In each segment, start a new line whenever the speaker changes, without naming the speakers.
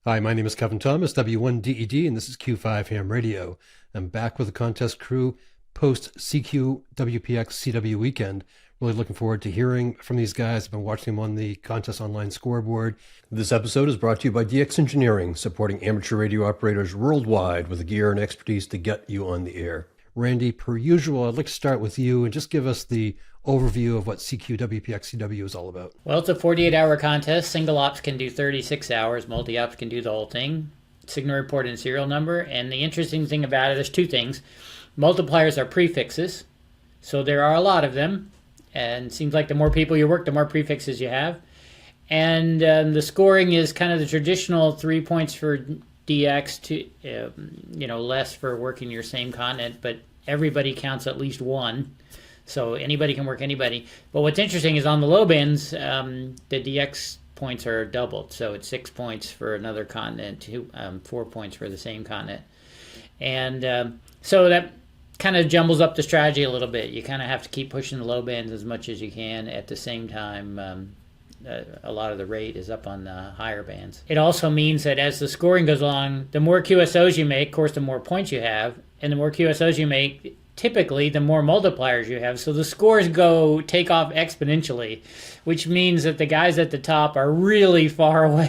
Hi, my name is Kevin Thomas, W1DED, and this is Q5 Ham Radio. I'm back with the contest crew post CQ WPX CW weekend. Really looking forward to hearing from these guys. I've been watching them on the contest online scoreboard. This episode is brought to you by DX Engineering, supporting amateur radio operators worldwide with the gear and expertise to get you on the air. Randy, per usual, I'd like to start with you and just give us the overview of what CQ WPX CW is all about.
Well, it's a 48-hour contest. Single ops can do 36 hours. Multi-ops can do the whole thing. Signal report and serial number. And the interesting thing about it, there's two things. Multipliers are prefixes, so there are a lot of them. And it seems like the more people you work, the more prefixes you have. And the scoring is kind of the traditional 3 points for DX, to less for working your same continent, but everybody counts at least one. So anybody can work anybody. But what's interesting is on the low bands, the DX points are doubled. So it's 6 points for another continent, 4 points for the same continent. And so that kind of jumbles up the strategy a little bit. You kind of have to keep pushing the low bands as much as you can. At the same time, a lot of the rate is up on the higher bands. It also means that as the scoring goes along, the more QSOs you make, of course, the more points you have. And the more QSOs you make, typically the more multipliers you have. So the scores take off exponentially, which means that the guys at the top are really far away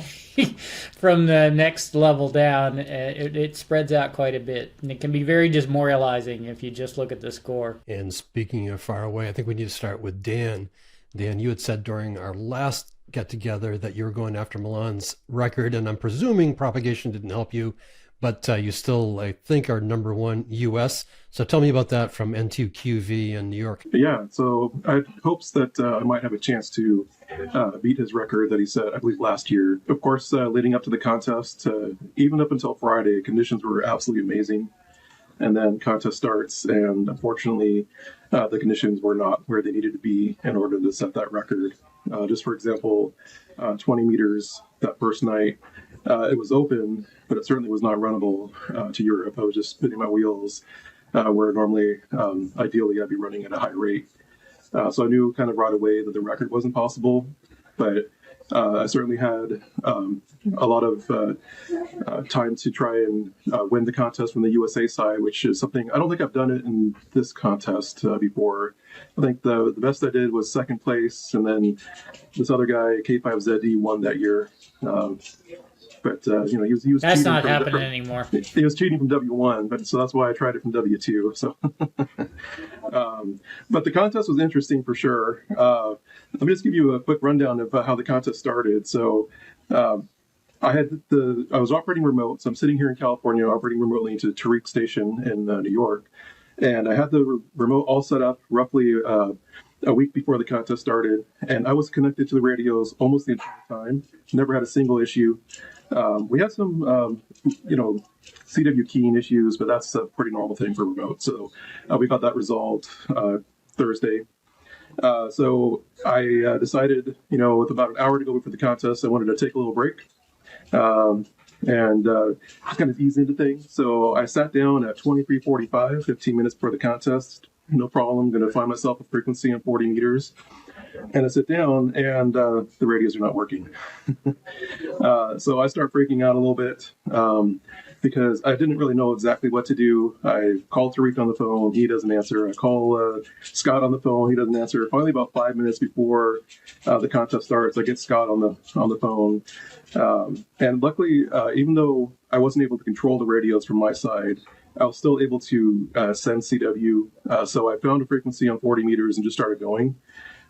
from the next level down. It spreads out quite a bit, and it can be very demoralizing if you just look at the score.
And speaking of far away, I think we need to start with Dan. Dan, you had said during our last get-together that you were going after Milan's record, and I'm presuming propagation didn't help you, but you still, I think, are number one U.S. So tell me about that from N2QV in New York.
Yeah, so I had hopes that I might have a chance to beat his record that he set, I believe, last year. Of course, leading up to the contest, even up until Friday, conditions were absolutely amazing. And then contest starts, and unfortunately, the conditions were not where they needed to be in order to set that record. Just for example, 20 meters that first night, it was open, but it certainly was not runnable to Europe. I was just spinning my wheels where normally, ideally, I'd be running at a high rate. So I knew kind of right away that the record wasn't possible, but I certainly had a lot of time to try and win the contest from the USA side, which is something, I don't think I've done it in this contest before. I think the best I did was second place, and then this other guy, K5ZD, won that year. But he was
that's not happening anymore.
He was cheating from W1, but so that's why I tried it from W2. So, but the contest was interesting for sure. Let me just give you a quick rundown of how the contest started. So, I was operating remote. So I'm sitting here in California, operating remotely into Tariq station in New York, and I had the remote all set up roughly a week before the contest started, and I was connected to the radios almost the entire time. Never had a single issue. We had some, CW keying issues, but that's a pretty normal thing for remote. So we got that resolved Thursday. So I decided, with about an hour to go before the contest, I wanted to take a little break and kind of ease into things. So I sat down at 23:45, 15 minutes before the contest. No problem. I'm going to find myself a frequency on 40 meters. And I sit down, and the radios are not working. So I start freaking out a little bit because I didn't really know exactly what to do. I called Tariq on the phone. He doesn't answer. I call Scott on the phone. He doesn't answer. Finally, about 5 minutes before the contest starts, I get Scott on the phone. And luckily, even though I wasn't able to control the radios from my side, I was still able to send CW. So I found a frequency on 40 meters and just started going.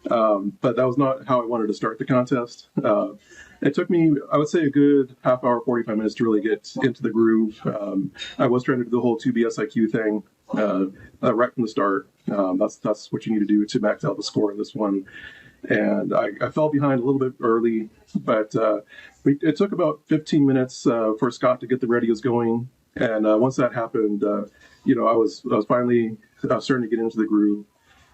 But that was not how I wanted to start the contest. It took me, I would say, a good half hour, 45 minutes to really get into the groove. I was trying to do the whole 2BSIQ thing right from the start. That's what you need to do to max out the score in this one. And I fell behind a little bit early, but it took about 15 minutes for Scott to get the radios going. And once that happened, I was finally starting to get into the groove.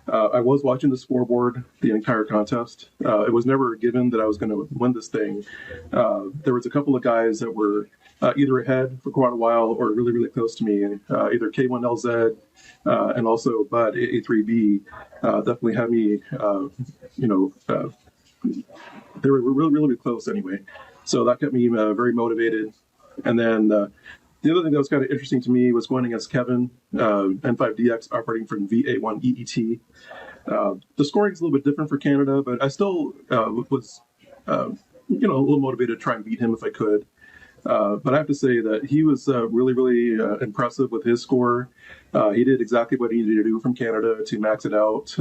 I was watching the scoreboard the entire contest. It was never a given that I was going to win this thing. There was a couple of guys that were either ahead for quite a while or really, really close to me. Either K1LZ and also Bud A3B definitely had me, they were really, really close anyway. So that kept me very motivated. And then the other thing that was kind of interesting to me was going against Kevin, N5DX operating from VA1 EET. The scoring is a little bit different for Canada, but I still was, a little motivated to try and beat him if I could. But I have to say that he was really, really impressive with his score. He did exactly what he needed to do from Canada to max it out.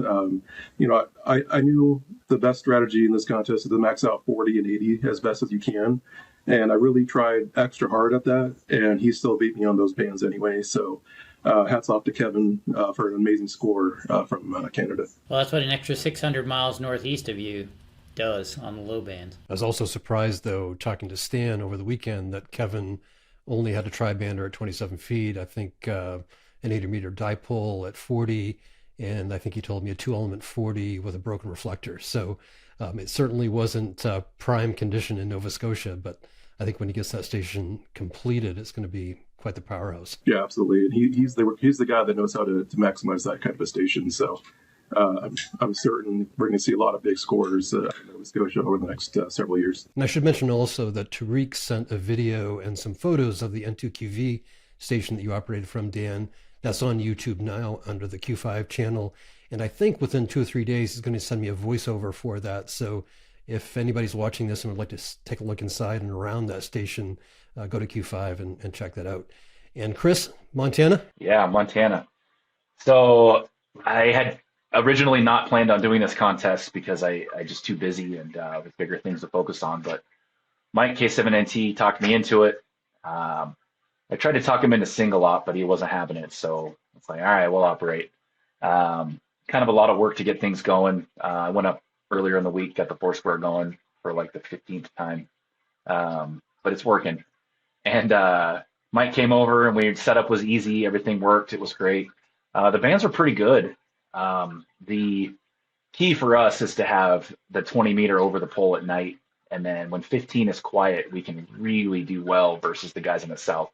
I knew the best strategy in this contest is to max out 40 and 80 as best as you can. And I really tried extra hard at that, and he still beat me on those bands anyway. So hats off to Kevin for an amazing score from Canada.
Well, that's what an extra 600 miles northeast of you does on the low bands.
I was also surprised, though, talking to Stan over the weekend, that Kevin only had a tri-bander at 27 feet. I think an 80-meter dipole at 40, and I think he told me a 2-element 40 with a broken reflector. So it certainly wasn't prime condition in Nova Scotia, but I think when he gets that station completed, it's going to be quite the powerhouse.
Yeah, absolutely. And he's the guy that knows how to maximize that kind of a station. So I'm certain we're going to see a lot of big scores in Nova Scotia over the next several years.
And I should mention also that Tariq sent a video and some photos of the N2QV station that you operated from, Dan. That's on YouTube now under the Q5 channel. And I think within 2 or 3 days, he's going to send me a voiceover for that. So if anybody's watching this and would like to take a look inside and around that station, go to Q5 and check that out. And Chris, Montana?
Yeah, Montana. So I had originally not planned on doing this contest because I just too busy and with bigger things to focus on. But Mike K7NT talked me into it. I tried to talk him into single op, but he wasn't having it. So it's like, all right, we'll operate. Kind of a lot of work to get things going. I went up earlier in the week, got the Foursquare going for like the 15th time. But it's working. And Mike came over and setup was easy. Everything worked. It was great. The bands are pretty good. The key for us is to have the 20 meter over the pole at night. And then when 15 is quiet, we can really do well versus the guys in the south.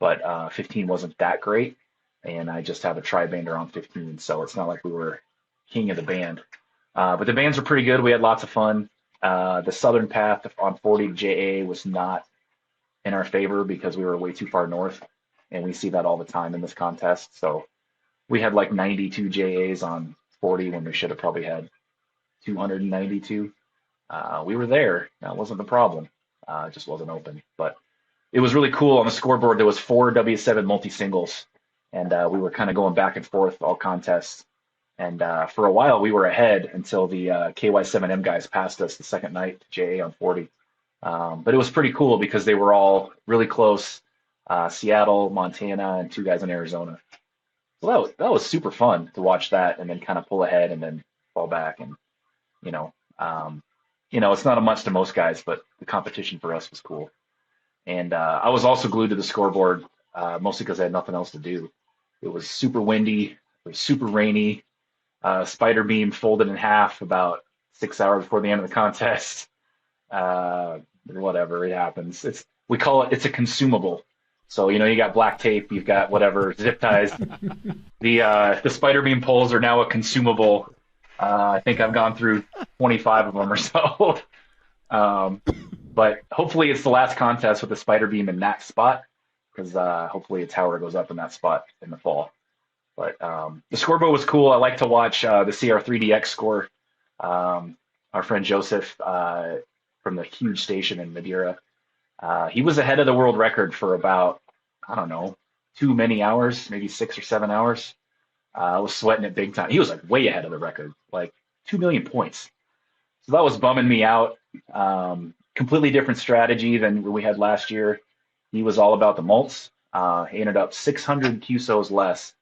But 15 wasn't that great. And I just have a tri-bander on 15. So it's not like we were king of the band. But the bands are pretty good. We had lots of fun. The southern path on 40 JA was not in our favor because we were way too far north. And we see that all the time in this contest. So we had like 92 JAs on 40 when we should have probably had 292. We were there. That wasn't the problem. It just wasn't open. But it was really cool. On the scoreboard, there was 4 W7 multi-singles. And we were kind of going back and forth all contests. And for a while, we were ahead until the KY7M guys passed us the second night to JA on 40. But it was pretty cool because they were all really close. Seattle, Montana, and 2 guys in Arizona. So that was super fun to watch that and then kind of pull ahead and then fall back. And, it's not a much to most guys, but the competition for us was cool. And I was also glued to the scoreboard, mostly because I had nothing else to do. It was super windy. It was super rainy. Spiderbeam folded in half about 6 hours before the end of the contest. Whatever, it happens. We call it's a consumable. So, you got black tape, you've got whatever, zip ties. The Spiderbeam poles are now a consumable. I think I've gone through 25 of them or so. But hopefully it's the last contest with the Spiderbeam in that spot, because hopefully a tower goes up in that spot in the fall. But the scoreboard was cool. I like to watch the CR3DX score. Our friend Joseph from the huge station in Madeira, he was ahead of the world record for about, I don't know, too many hours, maybe 6 or 7 hours. I was sweating it big time. He was like way ahead of the record, like 2 million points. So that was bumming me out. Completely different strategy than we had last year. He was all about the mults. He ended up 600 QSOs less,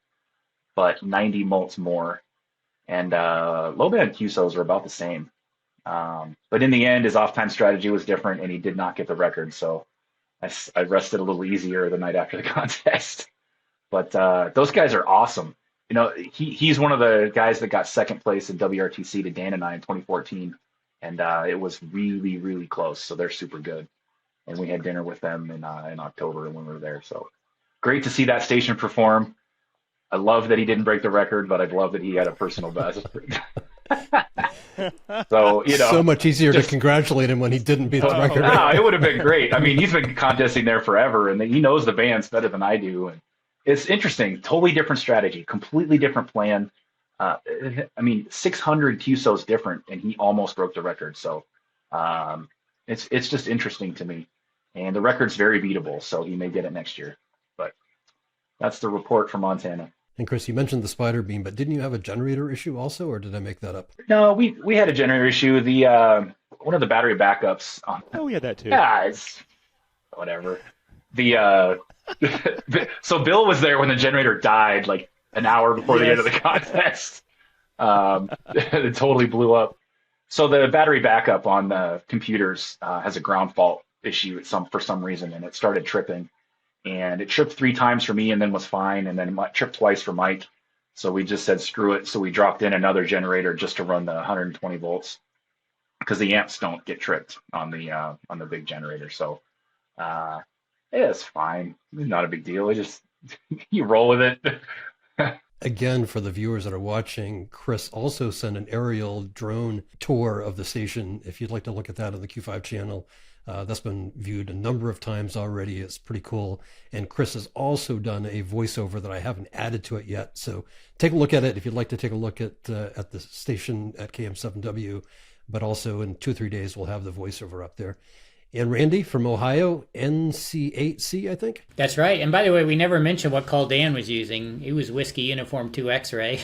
but 90 mults more. And low band QSOs are about the same. But in the end, his off-time strategy was different, and he did not get the record. So I rested a little easier the night after the contest. But those guys are awesome. He's one of the guys that got second place in WRTC to Dan and I in 2014. And it was really, really close. So they're super good. And we had dinner with them in October when we were there. So great to see that station perform. I love that he didn't break the record, but I'd love that he had a personal best. So,
so much easier to congratulate him when he didn't beat the record.
No, it would have been great. I mean, he's been contesting there forever, and he knows the bands better than I do. And it's interesting, totally different strategy, completely different plan. I mean, 600 QSOs different, and he almost broke the record. So it's just interesting to me. And the record's very beatable, so he may get it next year. But that's the report from Montana.
And Chris, you mentioned the Spiderbeam, but didn't you have a generator issue also, or did I make that up?
No, we had a generator issue. The one of the battery backups.
Oh, we had that too.
Yeah, it's whatever. So Bill was there when the generator died, like an hour before the end of the contest. It totally blew up. So the battery backup on the computers has a ground fault issue for some reason, and it started tripping. And it tripped 3 times for me and then was fine, and then it tripped twice for Mike. So we just said, screw it. So we dropped in another generator just to run the 120 volts because the amps don't get tripped on the big generator. So it's fine. It's not a big deal. It just you roll with it.
Again, for the viewers that are watching, Chris also sent an aerial drone tour of the station. If you'd like to look at that on the Q5 channel, that's been viewed a number of times already. It's pretty cool. And Chris has also done a voiceover that I haven't added to it yet. So take a look at it if you'd like to take a look at the station at KM7W. But also in 2 or 3 days, we'll have the voiceover up there. And Randy from Ohio, NC8C, I think?
That's right. And by the way, we never mentioned what call Dan was using. He was Whiskey Uniform 2 X-Ray.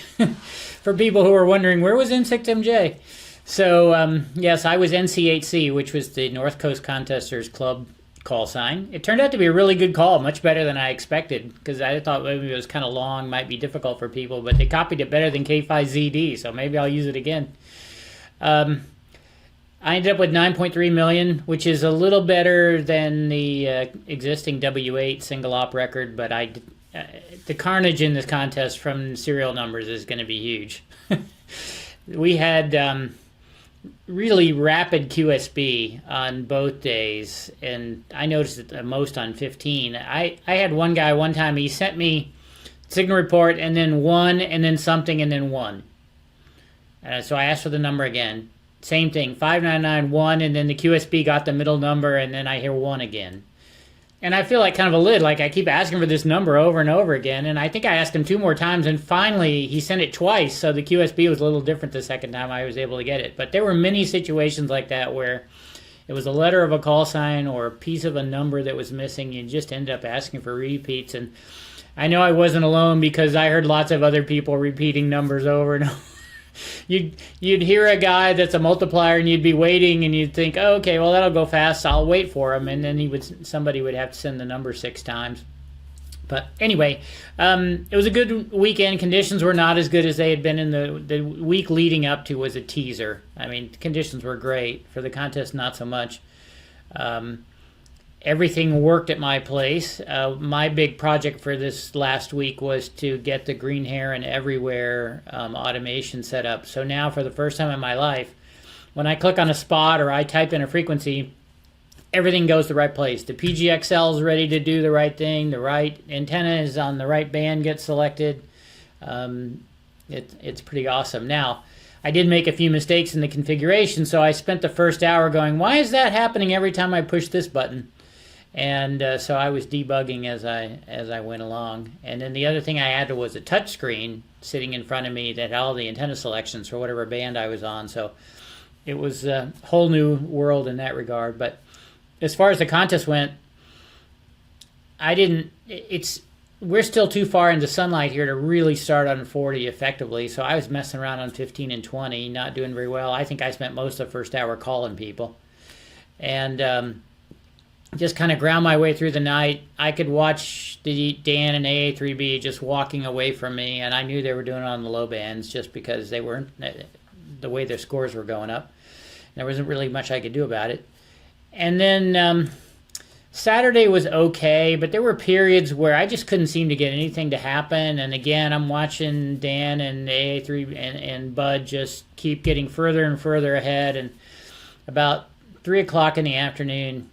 For people who are wondering, where was N6MJ? So, yes, I was NC8C, which was the North Coast Contesters Club call sign. It turned out to be a really good call, much better than I expected, because I thought maybe it was kind of long, might be difficult for people, but they copied it better than K5ZD, so maybe I'll use it again. I ended up with 9.3 million, which is a little better than the existing W8 single op record, but the carnage in this contest from serial numbers is going to be huge. We had really rapid QSB on both days, and I noticed it the most on 15. I had one guy one time, he sent me signal report and then 1 and then something and then 1. So I asked for the number again. Same thing, 5991, and then the QSB got the middle number, and then I hear 1 again. And I feel like kind of a lid, like I keep asking for this number over and over again, and I think I asked him 2 more times, and finally he sent it twice, so the QSB was a little different the second time I was able to get it. But there were many situations like that where it was a letter of a call sign or a piece of a number that was missing, you just ended up asking for repeats. And I know I wasn't alone because I heard lots of other people repeating numbers over and over. You'd hear a guy that's a multiplier and you'd be waiting and you'd think, oh, okay, well, that'll go fast, so I'll wait for him. And then somebody would have to send the number 6 times. But anyway, it was a good weekend. Conditions were not as good as they had been in the week leading up to was a teaser. I mean, conditions were great. For the contest, not so much. Everything worked at my place. My big project for this last week was to get the Green Heron Everywhere automation set up. So now, for the first time in my life, when I click on a spot or I type in a frequency, everything goes to the right place. The PGXL is ready to do the right thing. The right antenna is on the right band, gets selected. It's pretty awesome. Now, I did make a few mistakes in the configuration, so I spent the first hour going, why is that happening every time I push this button? And so I was debugging as I went along. And then the other thing I added was a touch screen sitting in front of me that had all the antenna selections for whatever band I was on. So it was a whole new world in that regard. But as far as the contest went, we're still too far into sunlight here to really start on 40 effectively. So I was messing around on 15 and 20, not doing very well. I think I spent most of the first hour calling people. And just kind of ground my way through the night. I could watch the Dan and AA3B just walking away from me, and I knew they were doing it on the low bands just because they weren't the way their scores were going up. There wasn't really much I could do about it. And then Saturday was okay, but there were periods where I just couldn't seem to get anything to happen. And again, I'm watching Dan and AA3 and Bud just keep getting further and further ahead. And about 3 o'clock in the afternoon,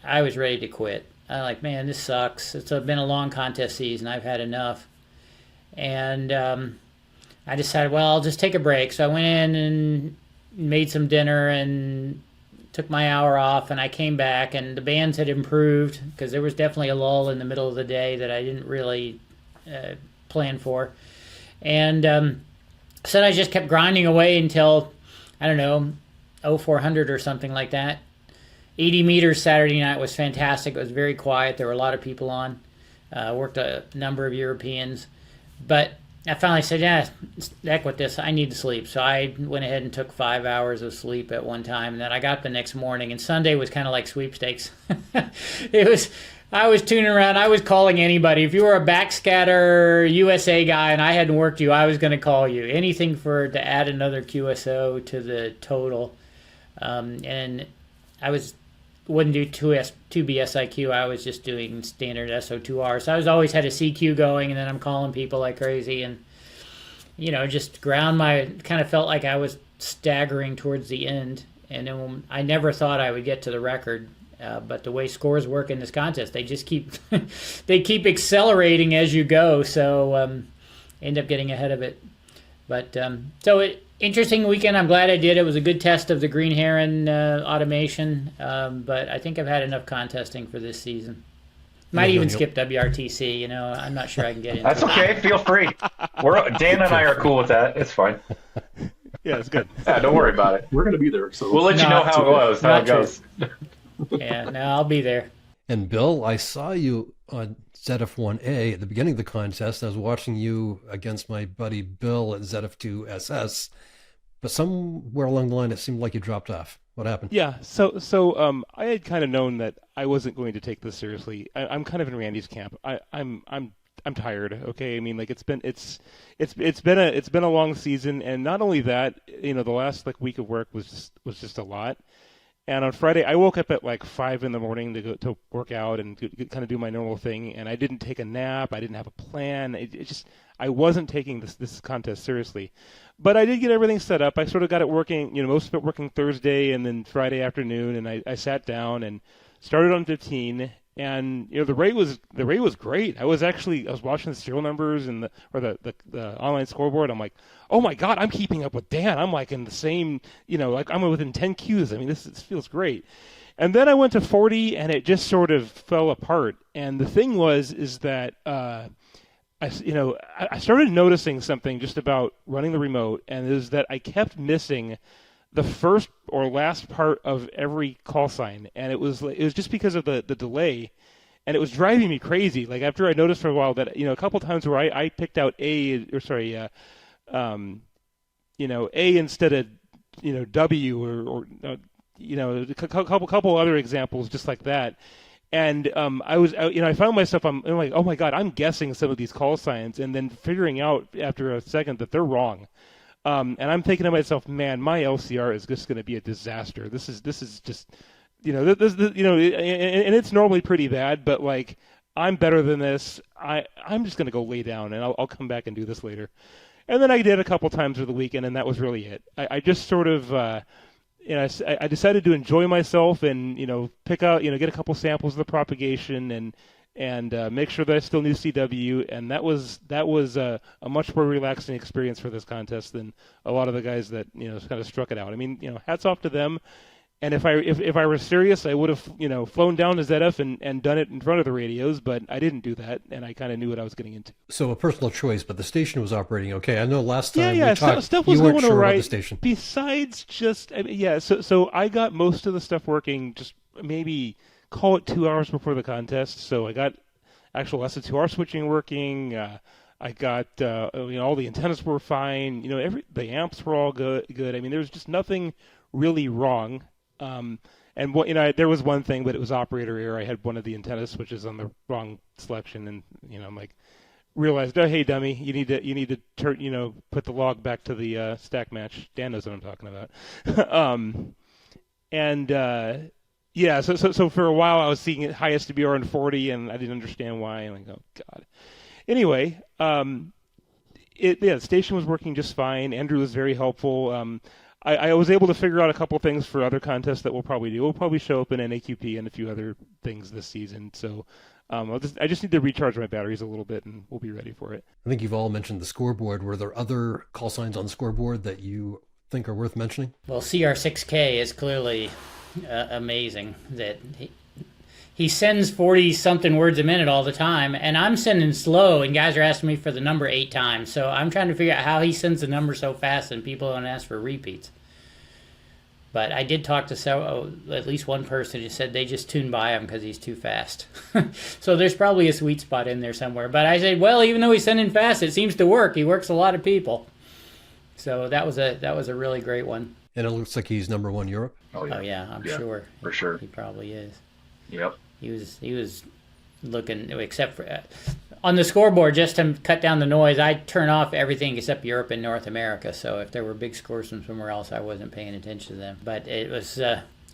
I was ready to quit. I'm like, man, this sucks. It's been a long contest season. I've had enough. And I decided, well, I'll just take a break. So I went in and made some dinner and took my hour off, and I came back, and the bands had improved because there was definitely a lull in the middle of the day that I didn't really plan for. And so I just kept grinding away until, I don't know, 0400 or something like that. 80 meters Saturday night was fantastic. It was very quiet. There were a lot of people on. Worked a number of Europeans. But I finally said, yeah, heck with this. I need to sleep. So I went ahead and took 5 hours of sleep at one time. And then I got the next morning. And Sunday was kind of like sweepstakes. I was tuning around. I was calling anybody. If you were a backscatter USA guy and I hadn't worked you, I was going to call you. Anything to add another QSO to the total. And I wouldn't do 2B SIQ. I was just doing standard SO2R. So I always had a CQ going, and then I'm calling people like crazy, and just kind of felt like I was staggering towards the end. And then I never thought I would get to the record, but the way scores work in this contest, they just keep accelerating as you go. So end up getting ahead of it. But interesting weekend. I'm glad I did. It was a good test of the Green Heron automation, but I think I've had enough contesting for this season. Might even skip WRTC. I'm not sure I can get into
That's okay. Feel free. Dan and I are cool with that. It's fine.
Yeah, it's good.
Yeah, don't worry about it.
We're going to be there, so
we'll let you know how it goes.
Yeah, no, I'll be there.
And Bill, I saw you on ZF1A at the beginning of the contest. I was watching you against my buddy Bill at ZF2SS, but somewhere along the line it seemed like you dropped off. What happened?
Yeah, so I had kind of known that I wasn't going to take this seriously. I'm kind of in Randy's camp. I'm tired. Okay, I mean, like it's been a long season, and not only that, the last week of work was just a lot. And on Friday, I woke up at 5 in the morning to go to work out and kind of do my normal thing. And I didn't take a nap. I didn't have a plan. I wasn't taking this contest seriously. But I did get everything set up. I sort of got it working, most of it working Thursday and then Friday afternoon. And I sat down and started on 15. And the rate was great. I was watching the serial numbers and the online scoreboard. I'm like, oh my God, I'm keeping up with Dan. I'm in the same, I'm within 10 Qs. I mean, this feels great. And then I went to 40 and it just sort of fell apart. And the thing is that I started noticing something just about running the remote, and is that I kept missing the first or last part of every call sign, and it was just because of the delay, and it was driving me crazy. After I noticed for a while that a couple times where I picked out A instead of W or a couple other examples just like that. And I found myself, I'm like, oh my God, I'm guessing some of these call signs, and then figuring out after a second that they're wrong. And I'm thinking to myself, man, my LCR is just going to be a disaster. This is just, and it's normally pretty bad, but I'm better than this. I'm just going to go lay down, and I'll come back and do this later. And then I did a couple times over the weekend, and that was really it. I just sort of, I decided to enjoy myself and, pick out, get a couple samples of the propagation and make sure that I still knew CW, and that was a much more relaxing experience for this contest than a lot of the guys that kind of struck it out. I mean, hats off to them. And if I were serious, I would have flown down to ZF and done it in front of the radios, but I didn't do that, and I kind of knew what I was getting into.
So a personal choice, but the station was operating okay. I know last time we talked,
stuff was
you weren't
going
sure
right.
about the station.
Besides just so I got most of the stuff working just maybe call it 2 hours before the contest. So I got actual SO2R switching working. I got all the antennas were fine. The amps were all good. I mean, there was just nothing really wrong. And there was one thing, but it was operator error. I had one of the antenna switches on the wrong selection, and I'm like, realized, oh hey dummy, you need to turn put the log back to the stack match. Dan knows what I'm talking about. So for a while I was seeing it highest DBR in 40, and I didn't understand why. I'm like, oh God. Anyway, the station was working just fine. Andrew was very helpful. I was able to figure out a couple things for other contests that we'll probably do. We'll probably show up in NAQP and a few other things this season. So I just need to recharge my batteries a little bit, and we'll be ready for it.
I think you've all mentioned the scoreboard. Were there other call signs on the scoreboard that you think are worth mentioning?
Well, CR6K is clearly amazing. That he sends 40-something words a minute all the time, and I'm sending slow, and guys are asking me for the number 8 times. So I'm trying to figure out how he sends the number so fast and people don't ask for repeats. But I did talk to at least one person who said they just tune by him because he's too fast. So there's probably a sweet spot in there somewhere. But I said, well, even though he's sending fast, it seems to work. He works a lot of people. So that was a really great one.
And it looks like he's number 1 Europe.
Oh yeah, I'm sure.
For sure.
He probably is.
Yep.
He was looking, except for on the scoreboard, just to cut down the noise, I turn off everything except Europe and North America. So if there were big scores from somewhere else, I wasn't paying attention to them. But it was,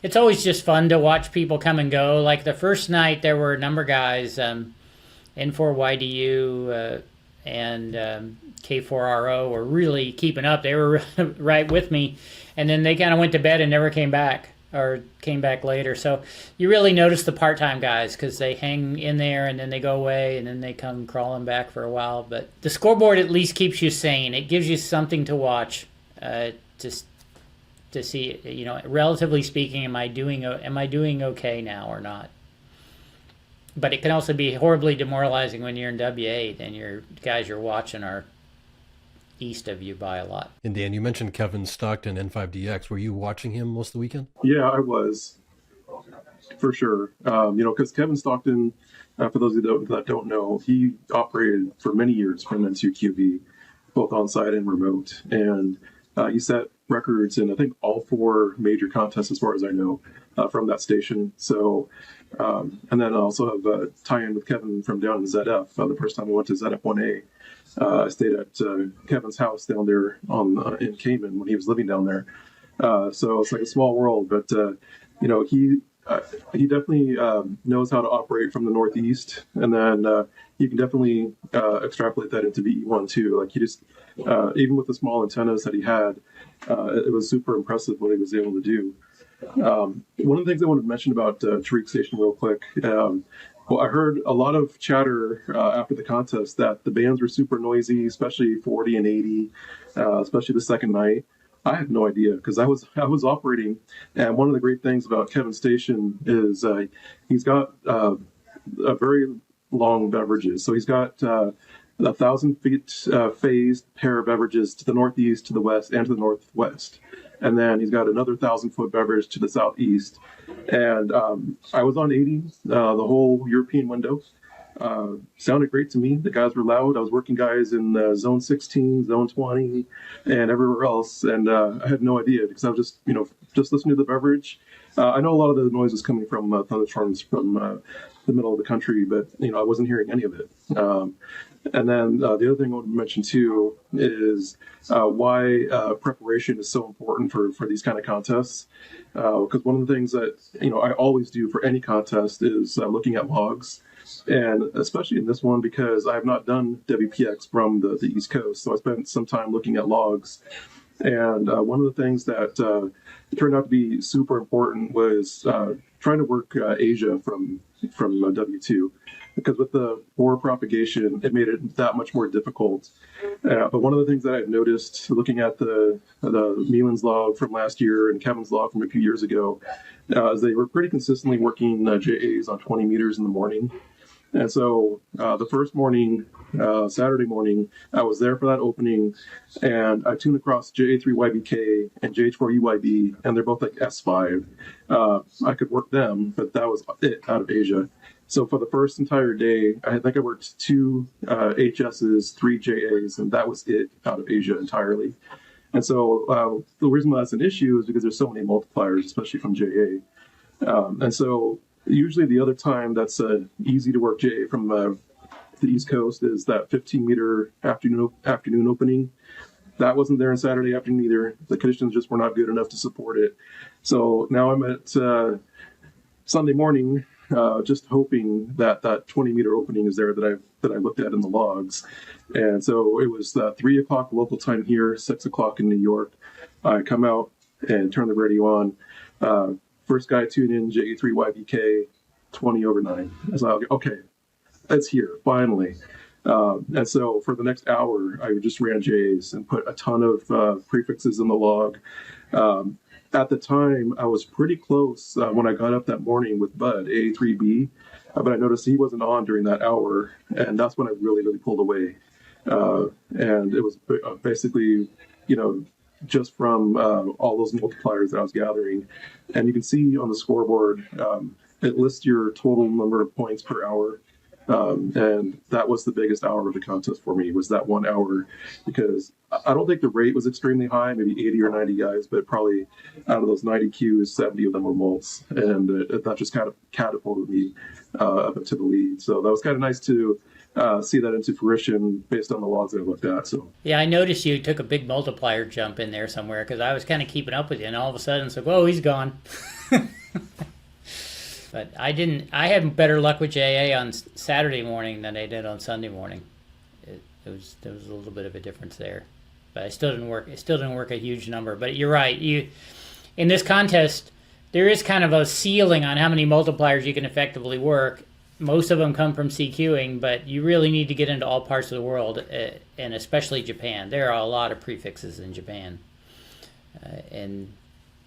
it's always just fun to watch people come and go. Like the first night, there were a number of guys, N4YDU and K4RO were really keeping up. They were right with me. And then they kind of went to bed and never came back. Or came back later. So you really notice the part-time guys because they hang in there and then they go away and then they come crawling back for a while. But the scoreboard at least keeps you sane. It gives you something to watch, just to see, you know, relatively speaking, am I doing okay now or not? But it can also be horribly demoralizing when you're in W8 and your guys you're watching are east of you by a lot.
And Dan, you mentioned Kevin Stockton, N5DX. Were you watching him most of the weekend?
Yeah, I was, for sure. Because Kevin Stockton, for those of you that don't know, he operated for many years for N2QV, both on-site and remote. And he set records in, I think, all 4 major contests, as far as I know, from that station. So, and then I also have a tie-in with Kevin from down in ZF. The first time I went to ZF 1A, I stayed at Kevin's house down there in Cayman when he was living down there. So it's like a small world, but he definitely knows how to operate from the Northeast, and then you can definitely extrapolate that into VE1 too. Like he just, even with the small antennas that he had, it was super impressive what he was able to do. One of the things I wanted to mention about Tariq Station real quick. Well, I heard a lot of chatter after the contest that the bands were super noisy, especially 40 and 80, especially the second night. I had no idea because I was operating, and one of the great things about Kevin's station is he's got a very long beverages. So he's got 1,000 feet phased pair of beverages to the northeast, to the west, and to the northwest. And then he's got another 1,000-foot beverage to the southeast. And I was on 80 the whole European window. Sounded great to me. The guys were loud. I was working guys in zone 16, zone 20, and everywhere else. And I had no idea because I was just listening to the beverage. I know a lot of the noise is coming from thunderstorms from the middle of the country, but I wasn't hearing any of it. And then the other thing I want to mention too is why preparation is so important for these kind of contests. Because one of the things that I always do for any contest is looking at logs, and especially in this one because I have not done WPX from the East Coast, so I spent some time looking at logs. And one of the things that turned out to be super important was trying to work Asia from W2. Because with the borer propagation, it made it that much more difficult. But one of the things that I've noticed looking at the Meelan's log from last year and Kevin's log from a few years ago is they were pretty consistently working JAs on 20 meters in the morning. And so the first morning, Saturday morning, I was there for that opening, and I tuned across JA3YBK and JH4UYB, and they're both like S5. I could work them, but that was it out of Asia. So for the first entire day, I think I worked 2 HSs, 3 JAs, and that was it out of Asia entirely. And so the reason why that's an issue is because there's so many multipliers, especially from JA. And so usually the other time that's easy to work JA from the East Coast is that 15-meter afternoon opening. That wasn't there on Saturday afternoon either. The conditions just were not good enough to support it. So now I'm at Sunday morning, just hoping that 20-meter opening is there that I looked at in the logs. And so it was 3 o'clock local time here, 6 o'clock in New York. I come out and turn the radio on. First guy tuned in, JA3YBK, 20 over 9. I was like, okay, it's here, finally. And so for the next hour, I just ran JAs and put a ton of prefixes in the log. At the time, I was pretty close when I got up that morning with Bud, A3B, but I noticed he wasn't on during that hour, and that's when I really pulled away. And it was basically, just from all those multipliers that I was gathering. And you can see on the scoreboard, it lists your total number of points per hour. And that was the biggest hour of the contest for me, was that 1 hour, because I don't think the rate was extremely high, maybe 80 or 90 guys, but probably out of those 90 Qs, 70 of them were mults. And that just kind of catapulted me up into the lead. So that was kind of nice to see that into fruition based on the logs that I looked at. So
yeah, I noticed you took a big multiplier jump in there somewhere, because I was kind of keeping up with you, and all of a sudden it's like, whoa, he's gone. But I didn't. I had better luck with JA on Saturday morning than I did on Sunday morning. There was a little bit of a difference there, but it still didn't work. It still didn't work a huge number. But you're right. In this contest, there is kind of a ceiling on how many multipliers you can effectively work. Most of them come from CQing, but you really need to get into all parts of the world, and especially Japan. There are a lot of prefixes in Japan, and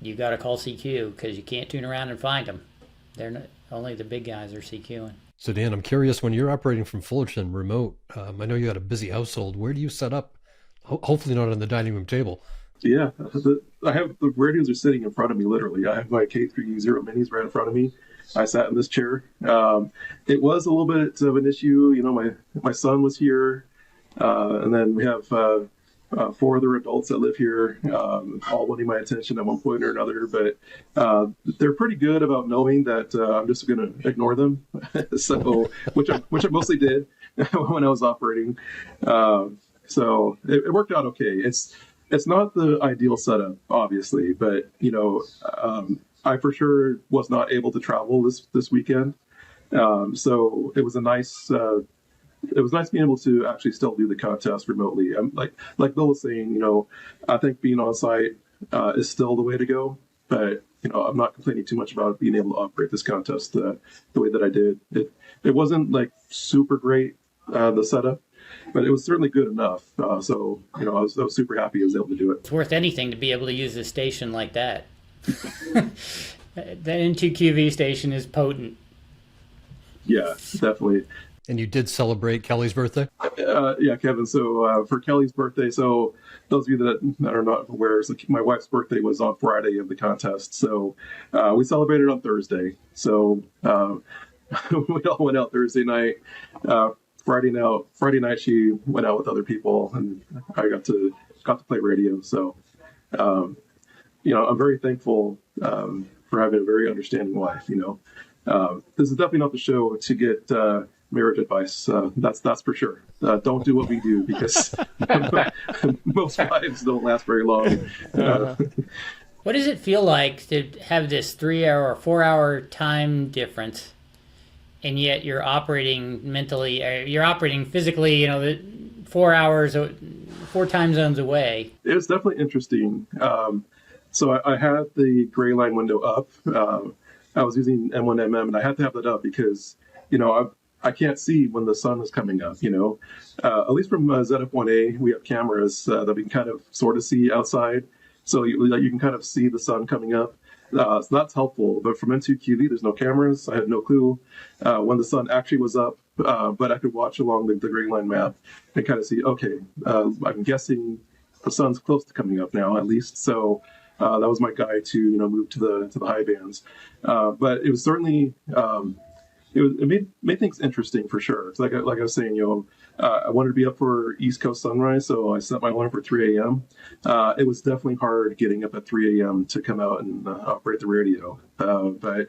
you got to call CQ because you can't tune around and find them. They're not, only the big guys are CQing.
So Dan, I'm curious, when you're operating from Fullerton remote, I know you got a busy household. Where do you set up? Hopefully not on the dining room table.
yeah, I have the radios are sitting in front of me, literally. I have my K30 minis right in front of me. I sat in this chair. It was a little bit of an issue. My son was here, and then we have 4 other adults that live here, all wanting my attention at one point or another. But they're pretty good about knowing that I'm just going to ignore them. So, which I mostly did when I was operating. So it worked out okay. It's not the ideal setup, obviously, but I for sure was not able to travel this weekend. So it was nice being able to actually still do the contest remotely. Like Bill was saying, I think being on site is still the way to go. But I'm not complaining too much about being able to operate this contest the way that I did. It wasn't like super great, the setup, but it was certainly good enough. So I was super happy I was able to do it.
It's worth anything to be able to use a station like that. The N2QV station is potent.
Yeah, definitely.
And you did celebrate Kelly's birthday?
Yeah, Kevin. So for Kelly's birthday, so those of you that are not aware, so my wife's birthday was on Friday of the contest. So we celebrated on Thursday. So we all went out Thursday night. Friday night she went out with other people, and I got to play radio. So I'm very thankful for having a very understanding wife. This is definitely not the show to get marriage advice. That's for sure. Don't do what we do, because most wives don't last very long.
What does it feel like to have this 3-hour or 4-hour time difference, and yet you're operating you're operating physically, 4 hours, 4 time zones away?
It was definitely interesting. So I had the gray line window up. I was using M1MM, and I had to have that up because, I can't see when the sun is coming up, at least from ZF1A, we have cameras that we can kind of sort of see outside. So you can kind of see the sun coming up. So that's helpful. But from N2QV, there's no cameras. I had no clue when the sun actually was up, but I could watch along the gray line map and kind of see, okay, I'm guessing the sun's close to coming up now, at least. So that was my guide to, move to the high bands. But it was certainly, it made things interesting for sure. It's like I was saying, I wanted to be up for East Coast sunrise, so I set my alarm for 3 a.m. It was definitely hard getting up at 3 a.m. to come out and operate the radio. But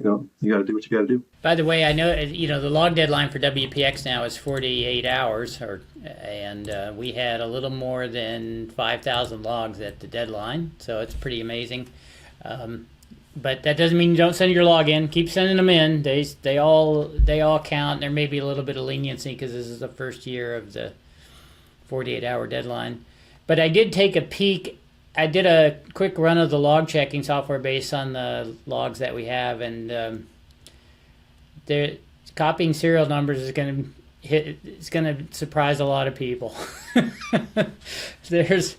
you got to do what you got to do.
By the way, I know the log deadline for WPX now is 48 hours, and we had a little more than 5,000 logs at the deadline, so it's pretty amazing. But that doesn't mean you don't send your log in. Keep sending them in. They all count. There may be a little bit of leniency because this is the first year of the 48-hour deadline. But I did take a peek. I did a quick run of the log checking software based on the logs that we have, and copying serial numbers is going to it's going to surprise a lot of people. There's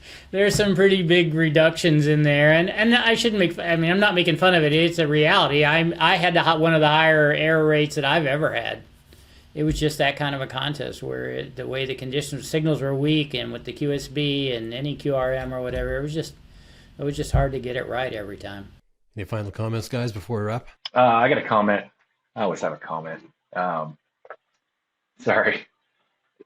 some pretty big reductions in there, and I shouldn't make. I mean, I'm not making fun of it. It's a reality. I had one of the higher error rates that I've ever had. It was just that kind of a contest where the way the conditions signals were weak, and with the QSB and any QRM or whatever, it was just hard to get it right every time.
Any final comments, guys, before we wrap?
I got a comment. I always have a comment. Sorry.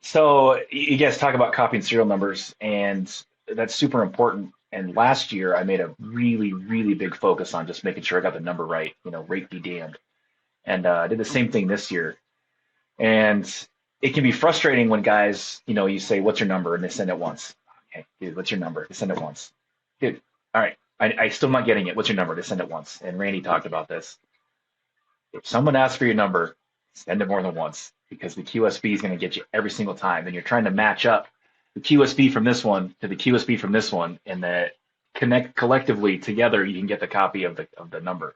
So you guys talk about copying serial numbers, and that's super important. And last year, I made a really, really big focus on just making sure I got the number right, rate be damned. And I did the same thing this year. And it can be frustrating when guys, you say, what's your number? And they send it once. Okay, dude, what's your number? They send it once. Dude, all right. I still not getting it. What's your number? They send it once. And Randy talked about this. If someone asks for your number, send it more than once, because the QSB is going to get you every single time. And you're trying to match up the QSB from this one to the QSB from this one, and that connect collectively together, you can get the copy of the number.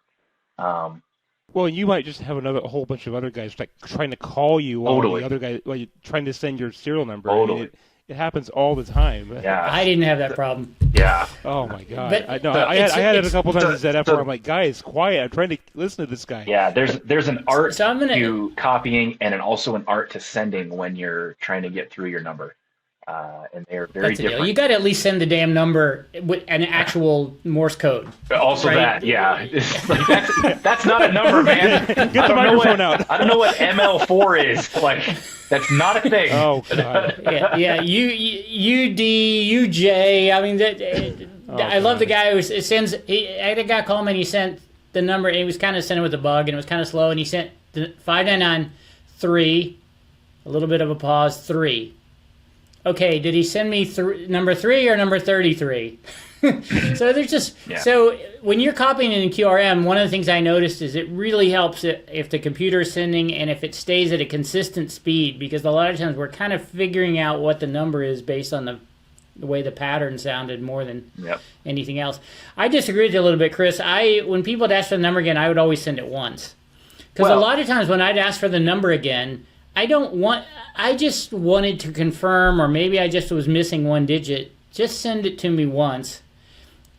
Well, you might just have a whole bunch of other guys like trying to call you while
Totally.
the other guy while you're trying to send your serial number.
Totally.
I mean, it happens all the time.
Yeah.
I didn't have that problem.
Yeah.
Oh my god.
But
I had it a couple times at ZF where I'm like, guys, quiet. I'm trying to listen to this guy.
Yeah. There's an art
So I'm gonna-
to copying, and also an art to sending when you're trying to get through your number. And they're very
That's the deal.
different.
You got to at least send the damn number with an actual Morse code.
Also
right?
that, yeah. It's like, that's not a number, man.
Get the microphone out.
I don't know what ML4 is. Like, that's not a thing.
Oh god.
Yeah. UD, UJ. I mean, I love the guy who sends. I had a guy call me and he sent the number. And he was kind of sending with a bug, and it was kind of slow. And he sent 599 3, a little bit of a pause 3. Okay, did he send me number 3 or number 33? So there's just so when you're copying in QRM, one of the things I noticed is it really helps if the computer is sending and if it stays at a consistent speed, because a lot of times we're kind of figuring out what the number is based on the way the pattern sounded more than anything else. I disagree with you a little bit, Chris. When people would ask for the number again, I would always send it once, because a lot of times when I'd ask for the number again, I just wanted to confirm, or maybe I just was missing one digit. Just send it to me once.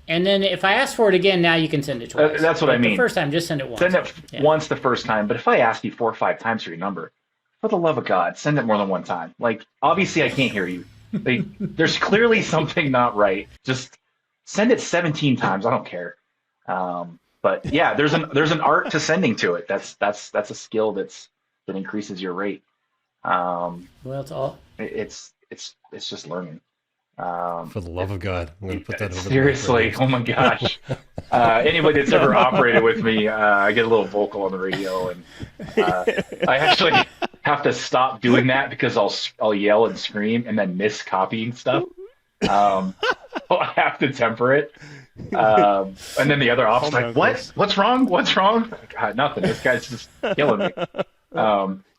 And then if I ask for it again, now you can send it twice.
That's what I mean.
The first time, just send it once.
Send it once the first time, but if I ask you 4 or 5 times for your number, for the love of God, send it more than one time. Like, obviously I can't hear you. There's clearly something not right. Just send it 17 times. I don't care. But yeah, there's an art to sending to it. That's a skill that increases your rate.
Well, it's
just learning.
For the love of God, I'm going to put that over.
Seriously, oh my gosh. Anybody that's ever operated with me, I get a little vocal on the radio, and I actually have to stop doing that because I'll yell and scream and then miss copying stuff. So I have to temper it. And then the other officer's like, "What? What's wrong? What's wrong?" God, nothing. This guy's just killing me.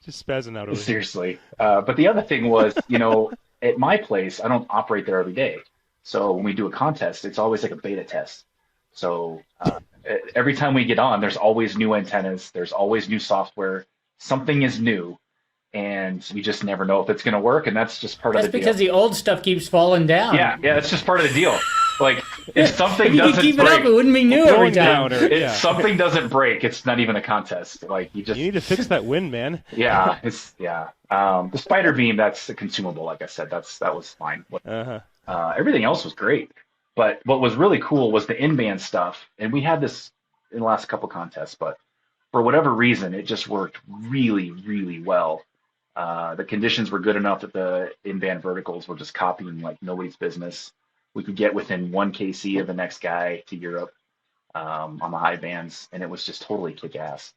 Just spazzing out over
Seriously. But the other thing was, at my place, I don't operate there every day. So when we do a contest, it's always like a beta test. So every time we get on, there's always new antennas. There's always new software. Something is new. And we just never know if it's going to work. And that's just part of the deal.
That's because the old stuff keeps falling down.
Yeah, that's just part of the deal. Like, if something doesn't
keep
break,
it up, it wouldn't be new every time.
If something doesn't break, it's not even a contest. Like, you need
to fix that wind, man.
Yeah, the Spiderbeam, that's a consumable. Like I said, that was fine. Everything else was great, but what was really cool was the in-band stuff. And we had this in the last couple contests, but for whatever reason, it just worked really, really well. The conditions were good enough that the in-band verticals were just copying like nobody's business. We could get within 1 kc of the next guy to Europe on the high bands, and it was just totally kick-ass.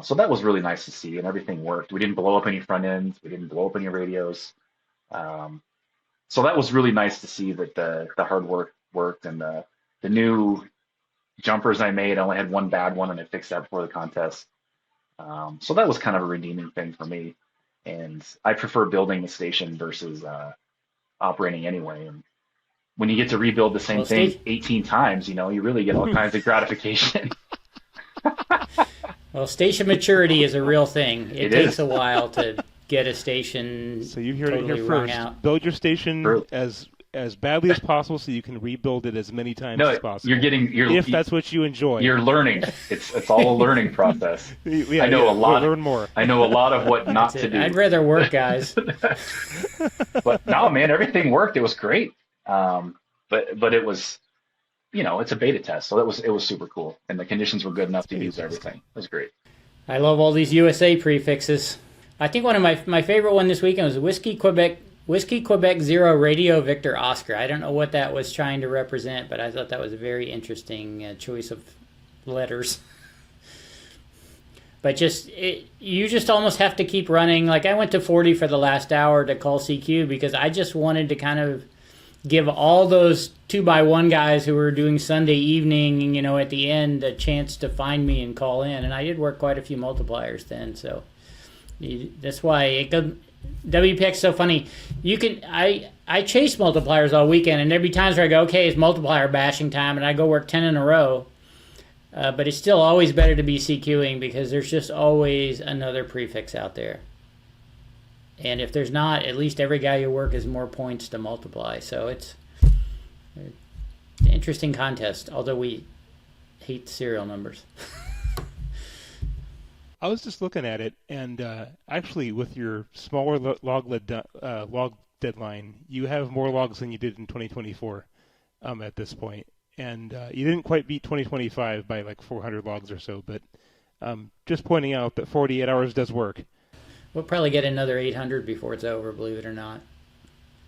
So that was really nice to see, and everything worked. We didn't blow up any front ends. We didn't blow up any radios. So that was really nice to see that the hard work worked, and the new jumpers I made, I only had one bad one, and I fixed that before the contest. So that was kind of a redeeming thing for me. And I prefer building the station versus operating anyway. And when you get to rebuild the same thing 18 times, you really get all kinds of gratification.
Well, station maturity is a real thing. It takes a while to get a station.
So you heard
totally
it here
wrung
first.
out.
Build your station as badly as possible, so you can rebuild it as many times as possible. If that's what you enjoy.
You're learning. It's all a learning process.
Yeah,
I know a lot.
Learn more.
I know a lot of what not to do.
I'd rather work, guys.
But no, man, everything worked. It was great. But it was, it's a beta test, so it was super cool, and the conditions were good enough to use everything. It was great.
I love all these USA prefixes. I think one of my favorite one this weekend was Whiskey Quebec 0 Radio Victor Oscar. I don't know what that was trying to represent, but I thought that was a very interesting choice of letters. But you just almost have to keep running. Like I went to 40 for the last hour to call CQ because I just wanted to kind of give all those 2x1 guys who were doing Sunday evening, at the end, a chance to find me and call in. And I did work quite a few multipliers then, so that's why WPX is so funny. I chase multipliers all weekend, and there'd be times where I go, okay, it's multiplier bashing time, and I go work 10 in a row. But it's still always better to be CQing because there's just always another prefix out there. And if there's not, at least every guy you work is more points to multiply. So it's an interesting contest, although we hate serial numbers.
I was just looking at it, and actually with your smaller log deadline, you have more logs than you did in 2024 at this point. And you didn't quite beat 2025 by like 400 logs or so, but just pointing out that 48 hours does work.
We'll probably get another 800 before it's over, believe it or not.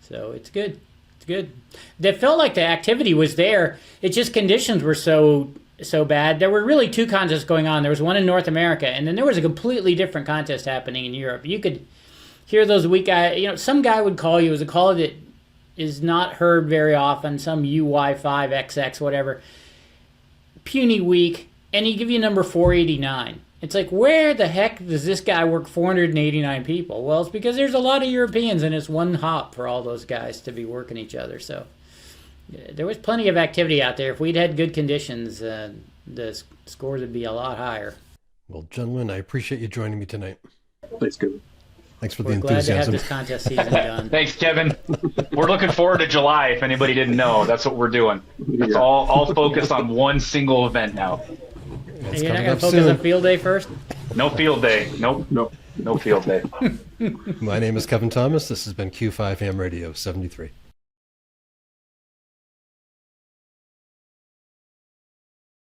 So it's good. It's good. It felt like the activity was there. It's just conditions were so bad. There were really two contests going on. There was one in North America, and then there was a completely different contest happening in Europe. You could hear those weak guys. Some guy would call you. It was a call that is not heard very often, some UY5XX, whatever. Puny weak, and he'd give you number 489. It's like, where the heck does this guy work 489 people? Well, it's because there's a lot of Europeans, and it's one hop for all those guys to be working each other. So there was plenty of activity out there. If we'd had good conditions, the scores would be a lot higher.
Well, gentlemen, I appreciate you joining me tonight.
Thanks, Kevin.
Thanks for
We're
the
glad
enthusiasm.
to have this contest season done.
Thanks, Kevin. We're looking forward to July. If anybody didn't know, that's what we're doing. It's all focused on one single event now.
It's
You're not
coming
going
up
to focus
soon.
on field day first?
No field day. Nope. No field day.
My name is Kevin Thomas. This has been Q5 Ham Radio 73.